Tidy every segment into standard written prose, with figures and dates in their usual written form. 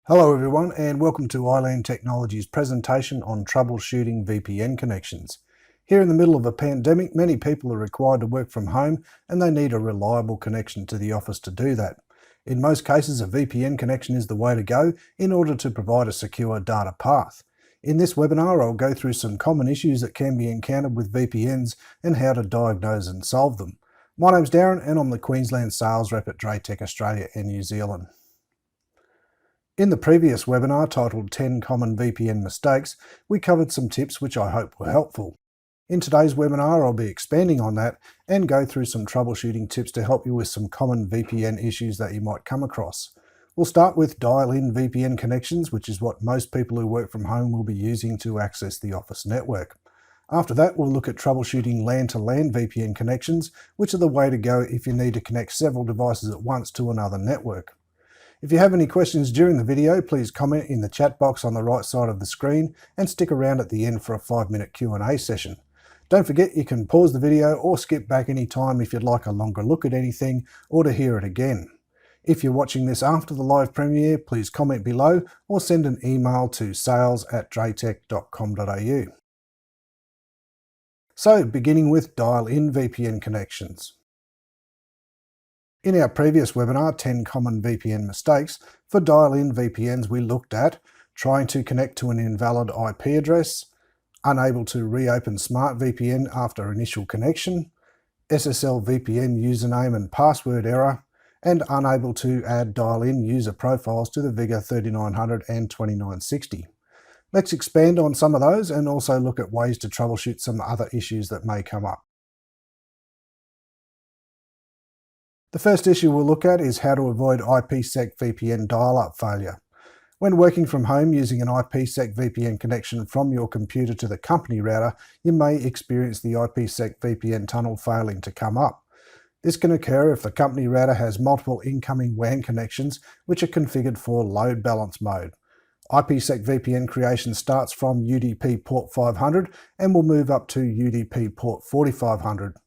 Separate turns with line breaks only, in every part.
Hello everyone and welcome to iLand Technology's presentation on troubleshooting VPN connections. Here in the middle of a pandemic, many people are required to work from home and they need a reliable connection to the office to do that. In most cases, a VPN connection is the way to go in order to provide a secure data path. In this webinar, I'll go through some common issues that can be encountered with VPNs and how to diagnose and solve them. My name's Darren and I'm the Queensland Sales Rep at Draytech Australia and New Zealand. In the previous webinar titled 10 Common VPN Mistakes, we covered some tips which I hope were helpful. In today's webinar, I'll be expanding on that and go through some troubleshooting tips to help you with some common VPN issues that you might come across. We'll start with dial-in VPN connections, which is what most people who work from home will be using to access the office network. After that, we'll look at troubleshooting LAN-to-LAN VPN connections, which are the way to go if you need to connect several devices at once to another network. If you have any questions during the video, please comment in the chat box on the right side of the screen and stick around at the end for a 5-minute Q&A session. Don't forget you can pause the video or skip back any time if you'd like a longer look at anything or to hear it again. If you're watching this after the live premiere, please comment below or send an email to sales@draytech.com.au. So, beginning with dial-in VPN connections. In our previous webinar, 10 Common VPN Mistakes, for dial-in VPNs we looked at trying to connect to an invalid IP address, unable to reopen SmartVPN after initial connection, SSL VPN username and password error, and unable to add dial-in user profiles to the VIGA 3900 and 2960. Let's expand on some of those and also look at ways to troubleshoot some other issues that may come up. The first issue we'll look at is how to avoid IPsec VPN dial-up failure. When working from home using an IPsec VPN connection from your computer to the company router, you may experience the IPsec VPN tunnel failing to come up. This can occur if the company router has multiple incoming WAN connections which are configured for load balance mode. IPsec VPN creation starts from UDP port 500 and will move up to UDP port 4500.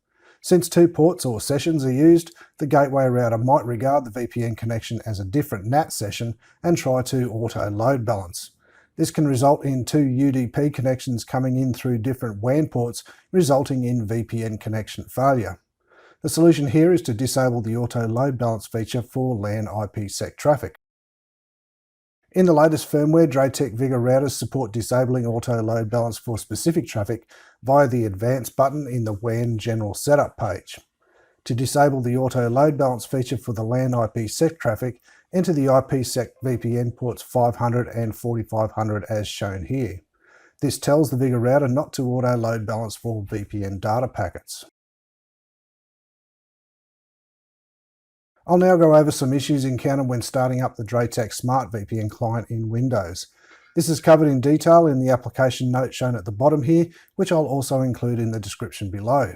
Since 2 ports or sessions are used, the gateway router might regard the VPN connection as a different NAT session and try to auto load balance. This can result in 2 UDP connections coming in through different WAN ports, resulting in VPN connection failure. The solution here is to disable the auto load balance feature for LAN IPsec traffic. In the latest firmware, Draytech VIGA routers support disabling auto load balance for specific traffic via the Advanced button in the WAN General Setup page. To disable the auto load balance feature for the LAN IPsec traffic, enter the IPsec VPN ports 500 and 4500 as shown here. This tells the VIGA router not to auto load balance for VPN data packets. I'll now go over some issues encountered when starting up the Draytech Smart VPN client in Windows. This is covered in detail in the application note shown at the bottom here, which I'll also include in the description below.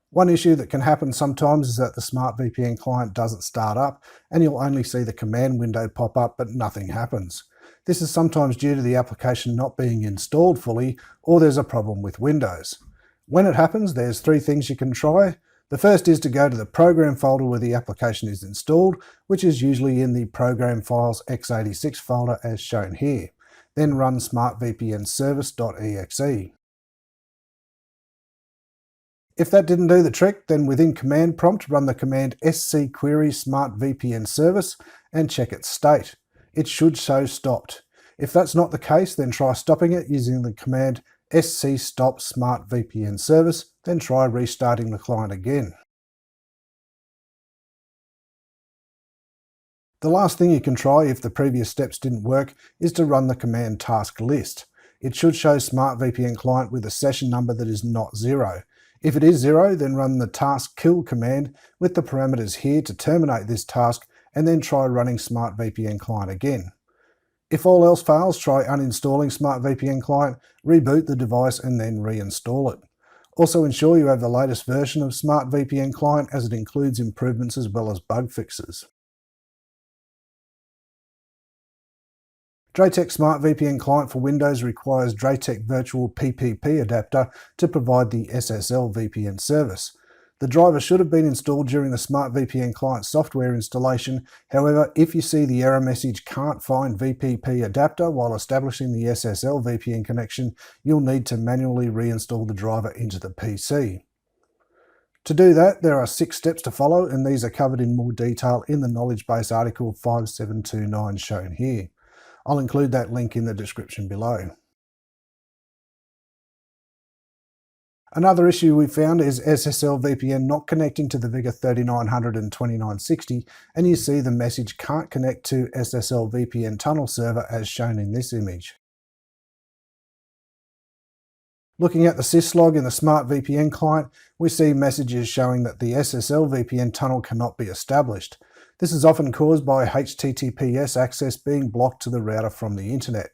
One issue that can happen sometimes is that the Smart VPN client doesn't start up and you'll only see the command window pop up but nothing happens. This is sometimes due to the application not being installed fully or there's a problem with Windows. When it happens, there's 3 things you can try. The first is to go to the program folder where the application is installed, which is usually in the program files x86 folder as shown here. Then run smartvpnservice.exe. If that didn't do the trick, then within command prompt run the command scquery smartvpnservice and check its state. It should show stopped. If that's not the case, then try stopping it using the command scstop smartvpnservice, then try restarting the client again. The last thing you can try if the previous steps didn't work is to run the command task list. It should show Smart VPN client with a session number that is not 0. If it is 0, then run the task kill command with the parameters here to terminate this task and then try running Smart VPN client again. If all else fails, try uninstalling Smart VPN client, reboot the device and then reinstall it. Also ensure you have the latest version of Smart VPN client as it includes improvements as well as bug fixes. Draytech Smart VPN client for Windows requires Draytech Virtual PPP adapter to provide the SSL VPN service. The driver should have been installed during the Smart VPN client software installation. However, if you see the error message "Can't find VPP adapter" while establishing the SSL VPN connection, you'll need to manually reinstall the driver into the PC. To do that, there are 6 steps to follow, and these are covered in more detail in the knowledge base article 5729 shown here. I'll include that link in the description below. Another issue we found is SSL VPN not connecting to the VIGA 3900 and 2960, and you see the message "Can't connect to SSL VPN tunnel server" as shown in this image. Looking at the syslog in the Smart VPN client, we see messages showing that the SSL VPN tunnel cannot be established. This is often caused by HTTPS access being blocked to the router from the internet.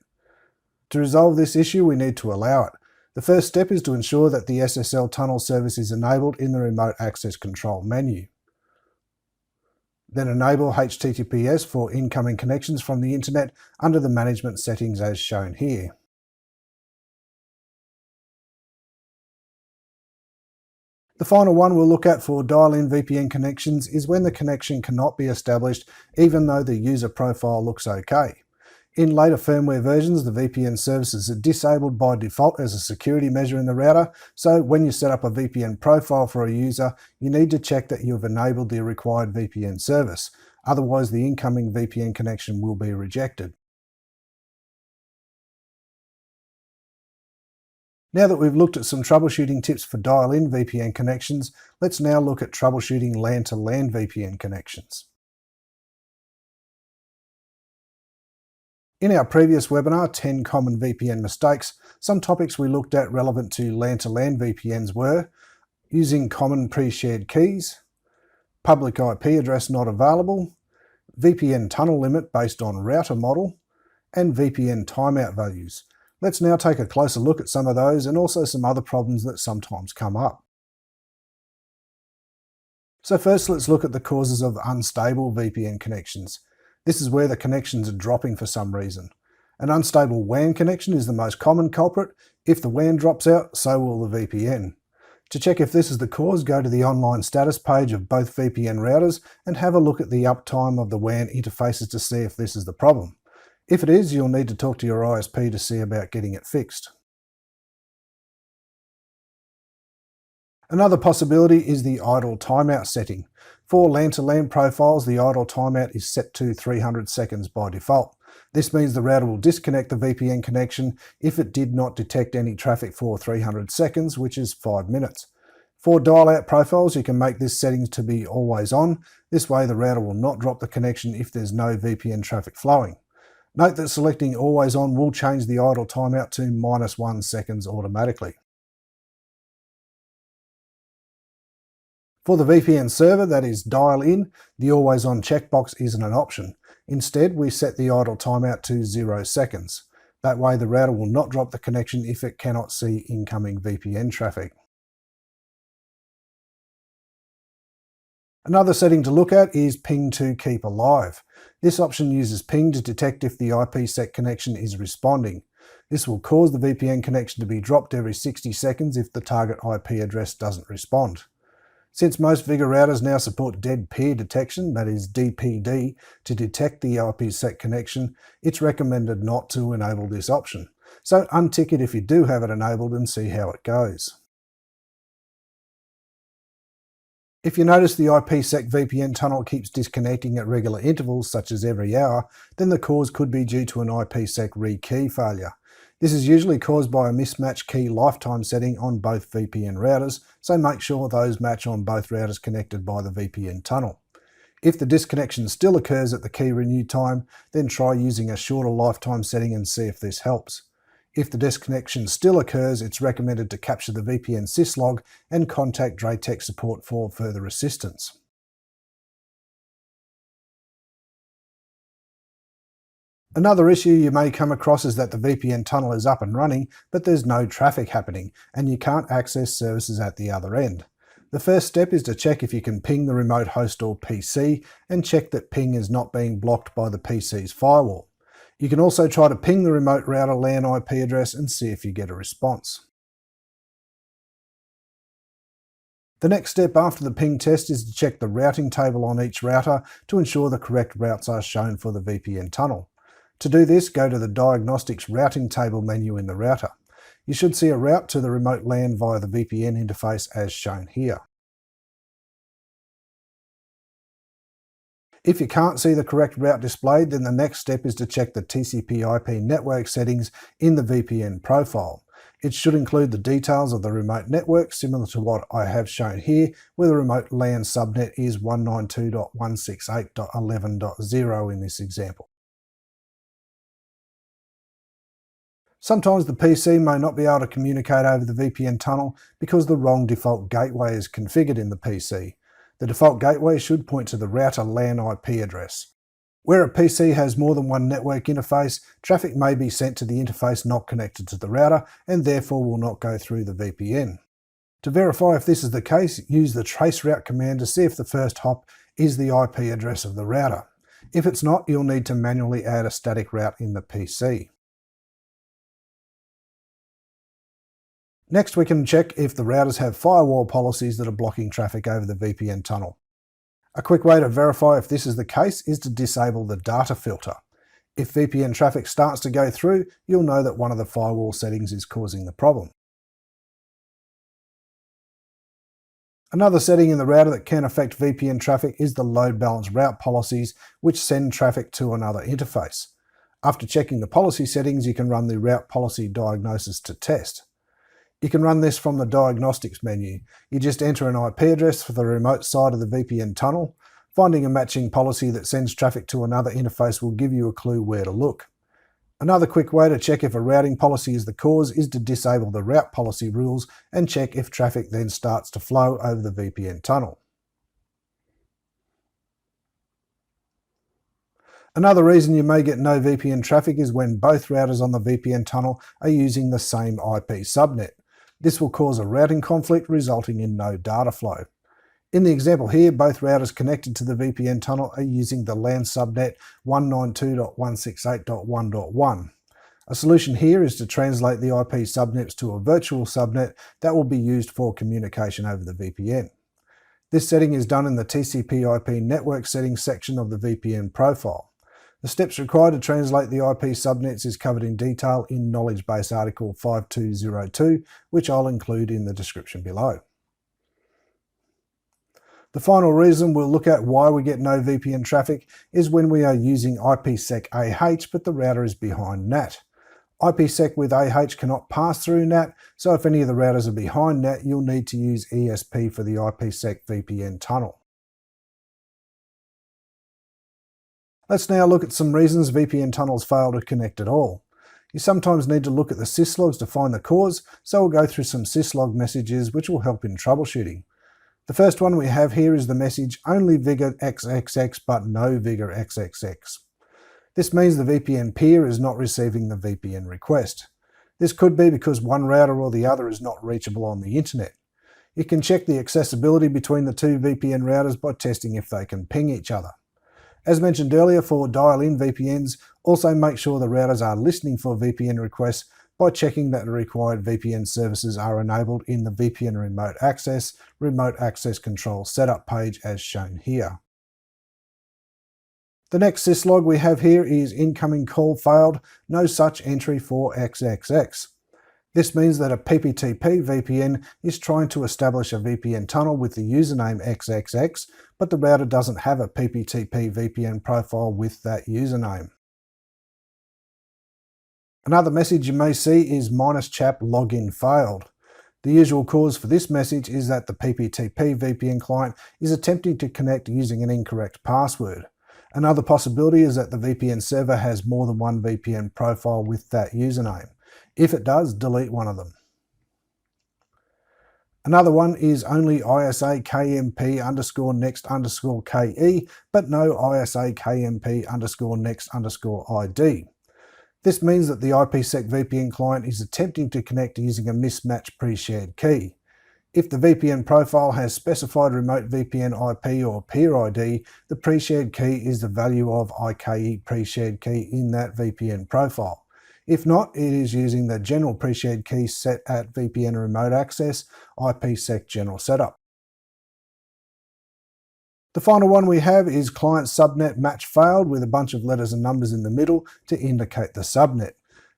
To resolve this issue, we need to allow it. The first step is to ensure that the SSL tunnel service is enabled in the Remote Access Control menu. Then enable HTTPS for incoming connections from the internet under the management settings as shown here. The final one we'll look at for dial-in VPN connections is when the connection cannot be established even though the user profile looks okay. In later firmware versions, the VPN services are disabled by default as a security measure in the router, so when you set up a VPN profile for a user, you need to check that you have enabled the required VPN service. Otherwise, the incoming VPN connection will be rejected. Now that we've looked at some troubleshooting tips for dial-in VPN connections, let's now look at troubleshooting LAN-to-LAN VPN connections. In our previous webinar, 10 common VPN mistakes, some topics we looked at relevant to LAN-to-LAN VPNs were using common pre-shared keys, public IP address not available, VPN tunnel limit based on router model, and VPN timeout values. Let's now take a closer look at some of those and also some other problems that sometimes come up. So first, let's look at the causes of unstable VPN connections. This is where the connections are dropping for some reason. An unstable WAN connection is the most common culprit. If the WAN drops out, so will the VPN. To check if this is the cause, go to the online status page of both VPN routers and have a look at the uptime of the WAN interfaces to see if this is the problem. If it is, you'll need to talk to your ISP to see about getting it fixed. Another possibility is the idle timeout setting. For LAN-to-LAN profiles, the idle timeout is set to 300 seconds by default. This means the router will disconnect the VPN connection if it did not detect any traffic for 300 seconds, which is 5 minutes. For dial-out profiles, you can make this setting to be always on. This way the router will not drop the connection if there's no VPN traffic flowing. Note that selecting always on will change the idle timeout to -1 seconds automatically. For the VPN server, that is dial-in, the always on checkbox isn't an option. Instead, we set the idle timeout to 0 seconds. That way the router will not drop the connection if it cannot see incoming VPN traffic. Another setting to look at is ping to keep alive. This option uses ping to detect if the IPsec connection is responding. This will cause the VPN connection to be dropped every 60 seconds if the target IP address doesn't respond. Since most VIGA routers now support dead peer detection, that is DPD, to detect the IPsec connection, it's recommended not to enable this option. So untick it if you do have it enabled and see how it goes. If you notice the IPsec VPN tunnel keeps disconnecting at regular intervals, such as every hour, then the cause could be due to an IPsec rekey failure. This is usually caused by a mismatched key lifetime setting on both VPN routers, so make sure those match on both routers connected by the VPN tunnel. If the disconnection still occurs at the key renew time, then try using a shorter lifetime setting and see if this helps. If the disconnection still occurs, it's recommended to capture the VPN syslog and contact Draytech support for further assistance. Another issue you may come across is that the VPN tunnel is up and running, but there's no traffic happening, and you can't access services at the other end. The first step is to check if you can ping the remote host or PC, and check that ping is not being blocked by the PC's firewall. You can also try to ping the remote router LAN IP address and see if you get a response. The next step after the ping test is to check the routing table on each router to ensure the correct routes are shown for the VPN tunnel. To do this, go to the Diagnostics Routing Table menu in the router. You should see a route to the remote LAN via the VPN interface as shown here. If you can't see the correct route displayed, then the next step is to check the TCP/IP network settings in the VPN profile. It should include the details of the remote network, similar to what I have shown here, where the remote LAN subnet is 192.168.11.0 in this example. Sometimes the PC may not be able to communicate over the VPN tunnel because the wrong default gateway is configured in the PC. The default gateway should point to the router LAN IP address. Where a PC has more than one network interface, traffic may be sent to the interface not connected to the router and therefore will not go through the VPN. To verify if this is the case, use the traceroute command to see if the first hop is the IP address of the router. If it's not, you'll need to manually add a static route in the PC. Next, we can check if the routers have firewall policies that are blocking traffic over the VPN tunnel. A quick way to verify if this is the case is to disable the data filter. If VPN traffic starts to go through, you'll know that one of the firewall settings is causing the problem. Another setting in the router that can affect VPN traffic is the load balance route policies, which send traffic to another interface. After checking the policy settings, you can run the route policy diagnosis to test. You can run this from the Diagnostics menu. You just enter an IP address for the remote side of the VPN tunnel. Finding a matching policy that sends traffic to another interface will give you a clue where to look. Another quick way to check if a routing policy is the cause is to disable the route policy rules and check if traffic then starts to flow over the VPN tunnel. Another reason you may get no VPN traffic is when both routers on the VPN tunnel are using the same IP subnet. This will cause a routing conflict, resulting in no data flow. In the example here, both routers connected to the VPN tunnel are using the LAN subnet 192.168.1.1. A solution here is to translate the IP subnets to a virtual subnet that will be used for communication over the VPN. This setting is done in the TCP/IP network settings section of the VPN profile. The steps required to translate the IP subnets is covered in detail in Knowledge Base Article 5202, which I'll include in the description below. The final reason we'll look at why we get no VPN traffic is when we are using IPsec AH but the router is behind NAT. IPsec with AH cannot pass through NAT, so if any of the routers are behind NAT, you'll need to use ESP for the IPsec VPN tunnel. Let's now look at some reasons VPN tunnels fail to connect at all. You sometimes need to look at the syslogs to find the cause, so we'll go through some syslog messages which will help in troubleshooting. The first one we have here is the message only Vigor XXX but no Vigor XXX. This means the VPN peer is not receiving the VPN request. This could be because one router or the other is not reachable on the internet. You can check the accessibility between the two VPN routers by testing if they can ping each other. As mentioned earlier, for dial-in VPNs, also make sure the routers are listening for VPN requests by checking that the required VPN services are enabled in the VPN Remote Access Control Setup page as shown here. The next syslog we have here is incoming call failed, no such entry for XXX. This means that a PPTP VPN is trying to establish a VPN tunnel with the username XXX, but the router doesn't have a PPTP VPN profile with that username. Another message you may see is -chap login failed. The usual cause for this message is that the PPTP VPN client is attempting to connect using an incorrect password. Another possibility is that the VPN server has more than one VPN profile with that username. If it does, delete one of them. Another one is only ISA KMP _next KE, but no ISA KMP _next ID. This means that the IPsec VPN client is attempting to connect using a mismatched pre-shared key. If the VPN profile has specified remote VPN IP or peer ID, the pre-shared key is the value of IKE pre-shared key in that VPN profile. If not, it is using the general pre-shared key set at VPN Remote Access IPsec General Setup. The final one we have is client subnet match failed with a bunch of letters and numbers in the middle to indicate the subnet.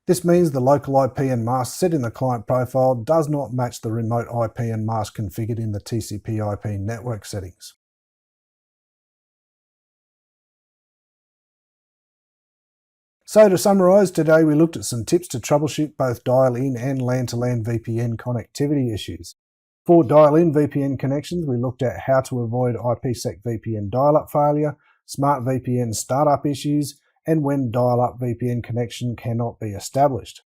This means the local IP and mask set in the client profile does not match the remote IP and mask configured in the TCP/IP network settings. So to summarise, today we looked at some tips to troubleshoot both dial-in and LAN-to-LAN VPN connectivity issues. For dial-in VPN connections, we looked at how to avoid IPsec VPN dial-up failure, smart VPN startup issues, and when dial-up VPN connection cannot be established.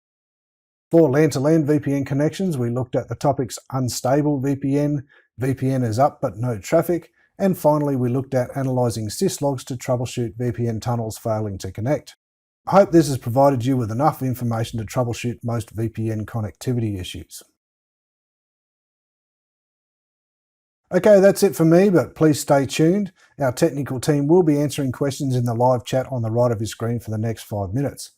For LAN-to-LAN VPN connections, we looked at the topics unstable VPN, VPN is up but no traffic, and finally we looked at analysing syslogs to troubleshoot VPN tunnels failing to connect. I hope this has provided you with enough information to troubleshoot most VPN connectivity issues. Okay, that's it for me, but please stay tuned. Our technical team will be answering questions in the live chat on the right of your screen for the next 5 minutes.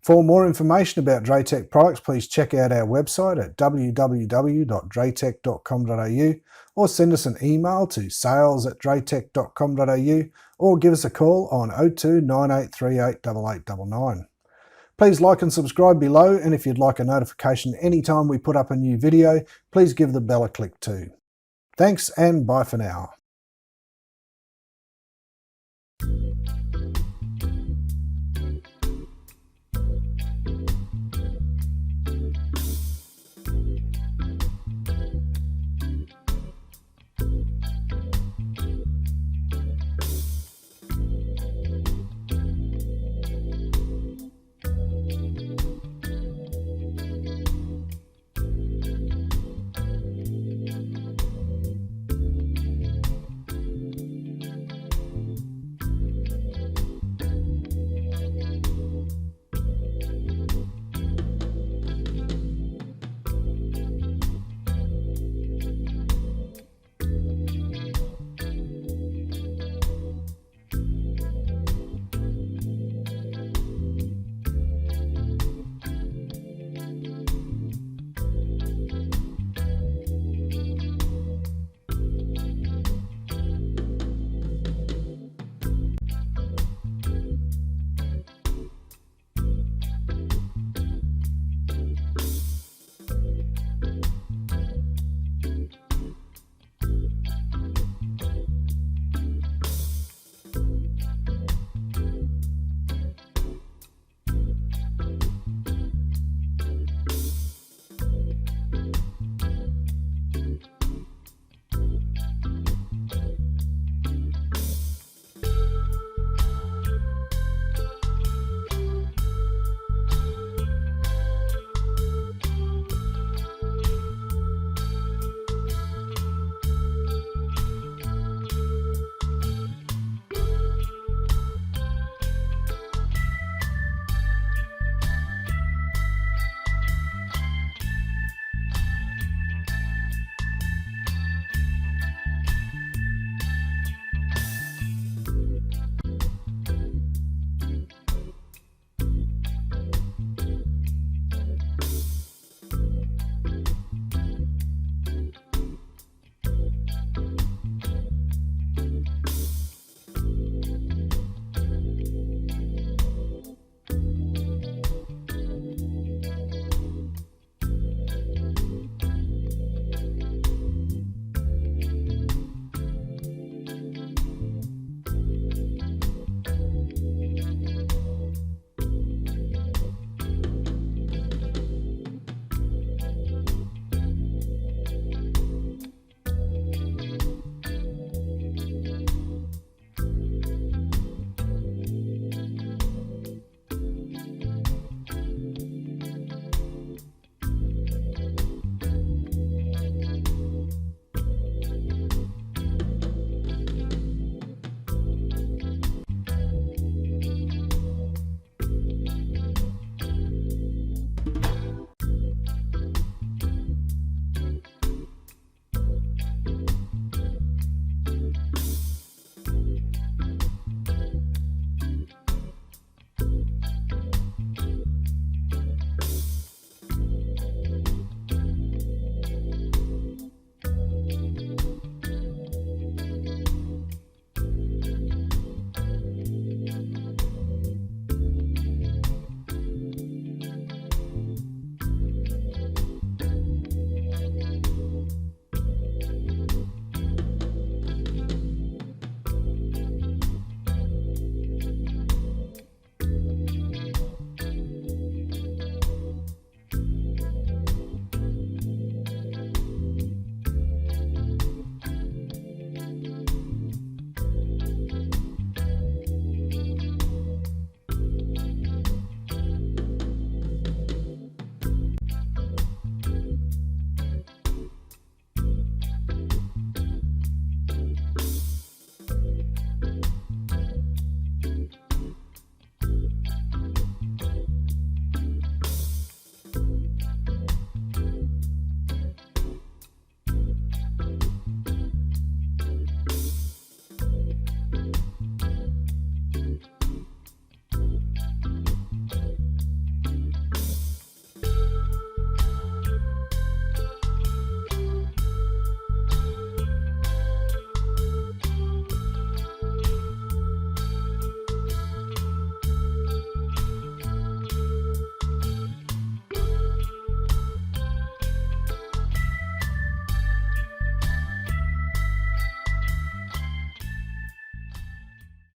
For more information about Draitec products, please check out our website at www.draitec.com.au or send us an email to sales@draitec.com.au or give us a call on 02 9838 8899. Please like and subscribe below, and if you'd like a notification anytime we put up a new video, please give the bell a click too. Thanks and bye for now.